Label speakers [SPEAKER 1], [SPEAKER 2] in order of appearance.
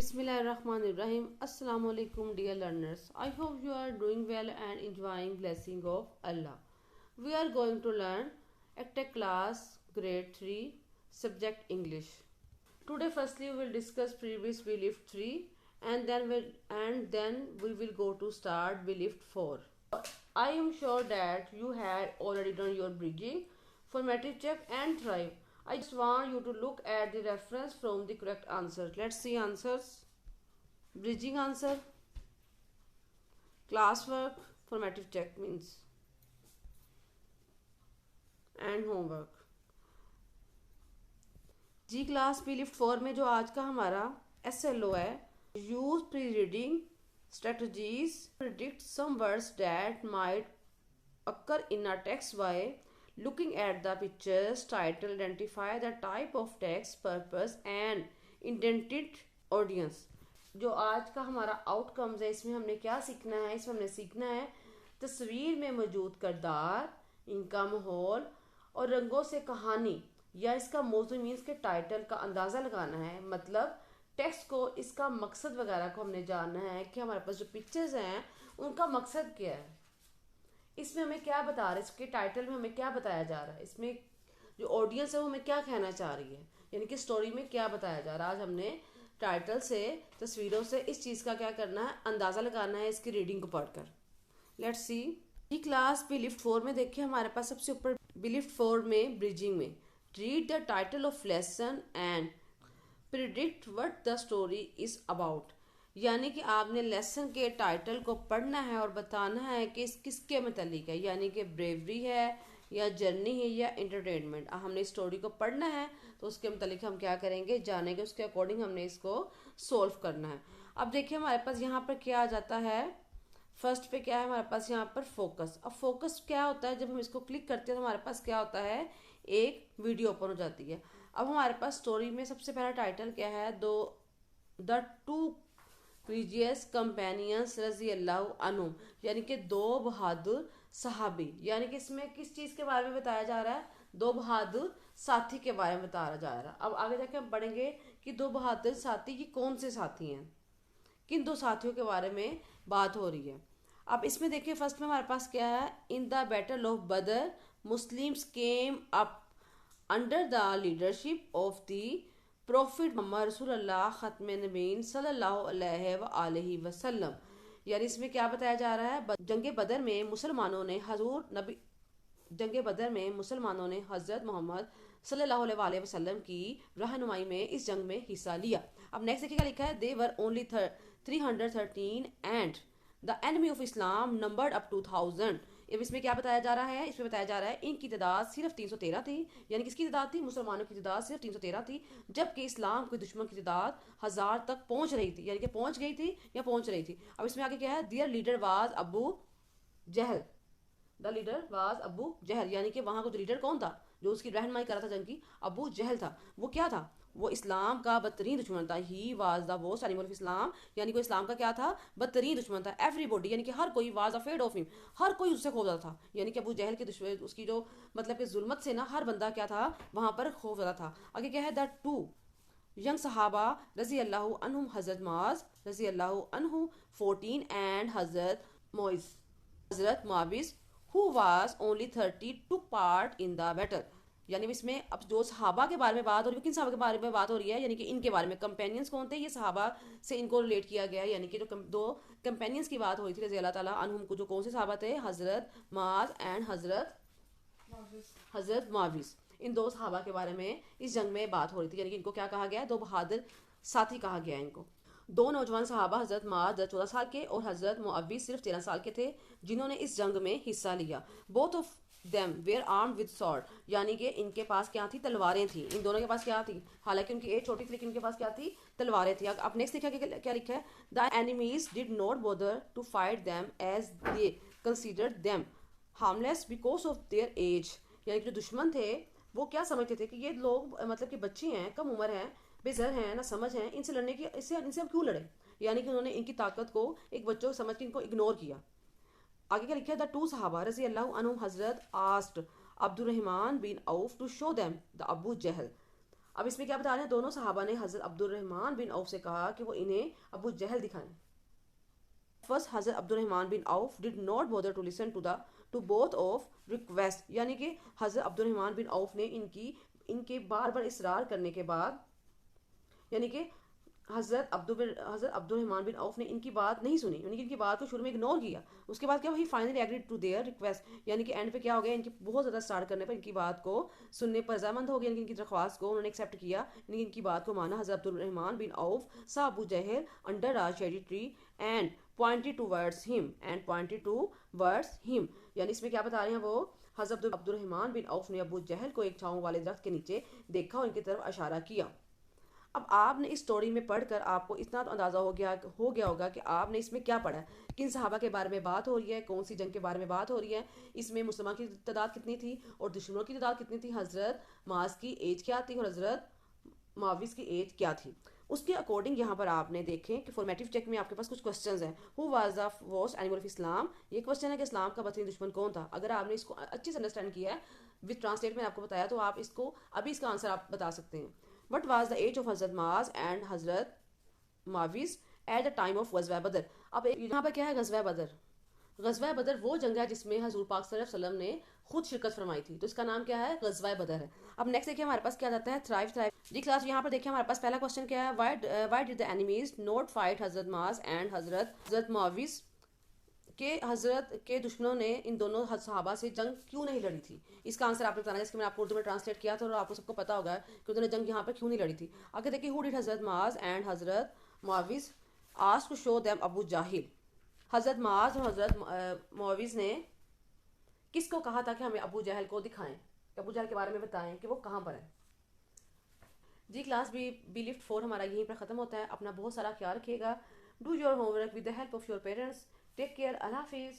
[SPEAKER 1] Bismillahirrahmanirrahim. Assalamu alaikum dear learners. I hope you are doing well and enjoying blessing of Allah. We are going to learn Actec class grade 3 subject English. Today firstly we will discuss previous we lift 3 and then we will go to start we lift 4. I am sure that you had already done your bridging, formative check and thrive. I just want you to look at the reference from the correct answer. Let's see answers. Bridging answer, classwork, formative check means, and homework. जी class पी lift 4 में जो आज का हमारा SLO है, use pre-reading strategies, predict some words that might occur in a text by looking at the pictures, title, identify the type of text, purpose and intended audience. जो आज का हमारा आउटकम्स है, इसमें हमने क्या सीखना है? इसमें हमने सीखना है तस्वीर में मौजूद किरदार, इनका माहौल और रंगों से कहानी या इसका मौजू मीन्स के टाइटल का अंदाज़ा लगाना है। मतलब टेक्स्ट को, इसका मकसद वगैरह को हमने जानना है कि हमारे पास जो पिक्चर्स हैं उनका मकसद क्या है, इसमें हमें क्या बता रहा है, इसके टाइटल में हमें क्या बताया जा रहा है, इसमें जो ऑडियंस है वो हमें क्या कहना चाह रही है, यानी कि स्टोरी में क्या बताया जा रहा है। आज हमने टाइटल से, तस्वीरों से इस चीज़ का क्या करना है, अंदाज़ा लगाना है इसकी रीडिंग को पढ़कर। Let's see. ये क्लास बी लिफ्ट 4 में देखिए हमारे पास सबसे ऊपर बी लिफ्ट 4 में ब्रिजिंग में read the title of lesson and predict what the story is about, यानी कि आपने लेसन के टाइटल को पढ़ना है और बताना है कि इस किसके मतलब है, यानी कि ब्रेवरी है या जर्नी है या एंटरटेनमेंट। हमने इस स्टोरी को पढ़ना है तो उसके मतलब हम क्या करेंगे, जानेंगे, उसके अकॉर्डिंग हमने इसको सोल्व करना है। अब देखिए हमारे पास यहाँ पर क्या आ जाता है, फर्स्ट पे क्या है हमारे पास यहाँ पर फोकस। अब फोकस क्या होता है, जब हम इसको क्लिक करते हैं तो हमारे पास क्या होता है, एक वीडियो ओपन हो जाती है। अब हमारे पास स्टोरी में सबसे पहला टाइटल क्या है, द टू प्रीजियस कंपेनियंस रजी अल्लाह अन्हुम, यानी कि दो बहादुर सहाबी, यानी कि इसमें किस चीज़ के बारे में बताया जा रहा है, दो बहादुर साथी के बारे में बताया जा रहा है। अब आगे जाके हम पढ़ेंगे कि दो बहादुर साथी की कौन से साथी हैं, किन दो साथियों के बारे में बात हो रही है। अब इसमें देखिए फर्स्ट में हमारे पास क्या है, in the battle of Badr Muslims came up under the leadership of the prophet Muhammad रसूलुल्लाह खत्म नबीन सल्लल्लाहु अलैहि वसल्लम, यानी इसमें क्या बताया जा रहा है, जंग बदर में मुसलमानों ने हजरत मोहम्मद सल्लल्लाहु अलैहि वसल्लम की रहनुमाई में इस जंग में हिस्सा लिया। अब नेक्स्ट देखिए क्या लिखा है, they were only 313 and the enemy of Islam numbered up to 1000। अब इसमें क्या बताया जा रहा है, इसमें बताया जा रहा है इनकी तादाद सिर्फ 313 थी, यानी किसकी तादाद थी, मुसलमानों की तादाद सिर्फ 313 थी, जबकि इस्लाम के दुश्मन की तादाद 1000 तक पहुंच रही थी, यानी कि पहुंच गई थी या पहुंच रही थी। अब इसमें आगे क्या है, there leader was Abu Jahl, the leader was Abu Jahl, यानी कि वहां का जो लीडर कौन था, जो उसकी रहनुमाई कर रहा था जंग की, अबू जहल था। वो क्या था, वो इस्लाम का बदतरीन दुश्मन था। He was the worst enemy of इस्लाम, यानी कि इस्लाम का क्या था, बदतरीन दुश्मन था। एवरीबॉडी, यानी कि हर कोई, वाज अफेड ऑफ हिम, हर कोई उससे खौफजदा था, यानी कि अबू जहल के दुश्मन, उसकी जो मतलब कि जुल्मत से ना हर बंदा क्या था वहां पर खौफजदा था। आगे क्या है, द टू यंग सहाबा रजी अल्लाह अन्हुम हजरत माज रजी अल्लाह अन्हु 14 एंड हजरत Muawwiz who was only 30 took part in the battle, यानी इसमें अब जो सहाबा के बारे में बात हो रही है, किन सहाबा के बारे में बात हो रही है, यानी कि इनके बारे में, कंपेनियंस कौन थे, ये सहाबा से इनको रिलेट किया गया है, यानी कि जो दो कंपेनियंस की बात हो रही थी रज़ी अल्लाह ताला अन्हुम को, जो कौन से सहाबा थे, हजरत माज एंड हजरत मुआविज, इन दो सहाबा के बारे में इस जंग में बात हो रही थी, यानी कि इनको क्या कहा गया है, दो बहादुर साथी कहा गया है इनको। दो नौजवान सहाबा हजरत माज 14 साल के और हजरत मुआविज सिर्फ 13 साल के थे, जिन्होंने इस जंग में हिस्सा लिया। Both of them were armed with sword, यानी कि इनके पास क्या थी, तलवारें थी, इन दोनों के पास क्या थी, हालांकि उनकी एज छोटी थी लेकिन इनके पास क्या थी, तलवारें थी। अब नेक्स्ट देखा क्या लिखा है, the enemies did not bother to fight them as they considered them harmless because of their age, यानी कि जो दुश्मन थे वो क्या समझते थे कि ये लोग मतलब कि बच्चे हैं, कम उम्र हैं, बेज़र हैं, ना समझ हैं, इनसे लड़ने की, इनसे हम क्यों लड़े, यानी कि उन्होंने इनकी ताकत को एक बच्चों को समझ के इनको इग्नोर किया। आगे क्या लिखा है, द टू सहाबा रज़ी अल्लाह अन्हुम हजरत asked Abdurrahman bin Auf to show them the Abu Jahl. اب اس میں کیا بتا رہے ہیں, دونوں صحابہ نے حضرت عبد الرحمن بن عوف سے کہا کہ وہ انہیں ابو جہل دکھائیں. فرسٹ حضرت Abdur Rahman bin Auf did not bother to listen to both of request, یعنی کہ حضرت عبد الرحمن بن عوف نے ان کے بار بار اصرار کرنے کے بعد, یعنی کہ حضرت عبد الرحمن بن عوف نے ان کی بات نہیں سنی, یعنی کہ ان کی بات کو شروع میں اگنور کیا. اس کے بعد کیا, وہی finally agreed to their request, یعنی کہ اینڈ پہ کیا ہو گیا, ان کی بہت زیادہ اسٹارٹ کرنے پر ان کی بات کو سننے پر رضامند ہو گیا, یعنی کہ ان کی درخواست کو انہوں نے ایکسیپٹ کیا, یعنی کہ ان کی بات کو مانا. حضرت Abdur Rahman bin Awf saw Abu Jahl under a shady tree and pointed towards him, یعنی اس میں کیا بتا رہے ہیں وہ, حضرت عبد الرحمن بن عوف نے ابو جہل کو ایک چھاؤں والے درخت کے نیچے دیکھا اور ان کی طرف اشارہ کیا. اب آپ نے اس سٹوری میں پڑھ کر آپ کو اتنا تو اندازہ ہو گیا ہوگا کہ آپ نے اس میں کیا پڑھا ہے, کن صحابہ کے بارے میں بات ہو رہی ہے, کون سی جنگ کے بارے میں بات ہو رہی ہے, اس میں مسلمان کی تعداد کتنی تھی اور دشمنوں کی تعداد کتنی تھی, حضرت معاذ کی ایج کیا تھی اور حضرت معاویہ کی ایج کیا تھی. اس کے اکارڈنگ یہاں پر آپ نے دیکھیں کہ فارمیٹیو چیک میں آپ کے پاس کچھ کوسچنز ہیں. Who was the worst animal of Islam, یہ کوسچن ہے کہ اسلام کا بدترین دشمن کون تھا. اگر آپ نے اس کو اچھے سے انڈرسٹینڈ کیا ہے وتھ ٹرانسلیٹ میں آپ کو بتایا, تو آپ اس کو ابھی اس کا آنسر آپ بتا سکتے ہیں. What was the age of حضرت معاذ and حضرت معاویہ at the time of غزوہ بدر. اب یہاں پر کیا ہے, غزوہ بدر. غزوہ بدر وہ جنگ ہے جس میں حضور پاک صلی اللہ علیہ وسلم نے خود شرکت فرمائی تھی, تو اس کا نام کیا ہے, غزوہ بدر ہے. اب نیکسٹ دیکھیں ہمارے پاس کیا جاتا ہے, تھرائیو. جی کلاس یہاں پر دیکھیں ہمارے پاس پہلا کوسچن کیا ہے, why did the enemies not fight حضرت معاذ and حضرت معاویہ, کہ حضرت کے دشمنوں نے ان دونوں صحابہ سے جنگ کیوں نہیں لڑی تھی. اس کا آنسر آپ نے بتانا ہے, جس کہ میں نے آپ کو اردو میں ٹرانسلیٹ کیا تھا اور آپ کو سب کو پتا ہوگا کہ انہوں نے جنگ یہاں پہ کیوں نہیں لڑی تھی. آگے دیکھیں, who did حضرت معاذ and حضرت معاویہ asked to show them ابو جاہل. حضرت معاذ اور حضرت معاویہ نے کس کو کہا تھا کہ ہمیں ابو جہل کو دکھائیں, ابو جہل کے بارے میں بتائیں کہ وہ کہاں پر ہے. جی کلاس بی لفٹ 4 ہمارا یہیں پر ختم ہوتا ہے. اپنا بہت سارا خیال رکھیے گا. Do your homework with the help of your parents. Take care. اللہ حافظ.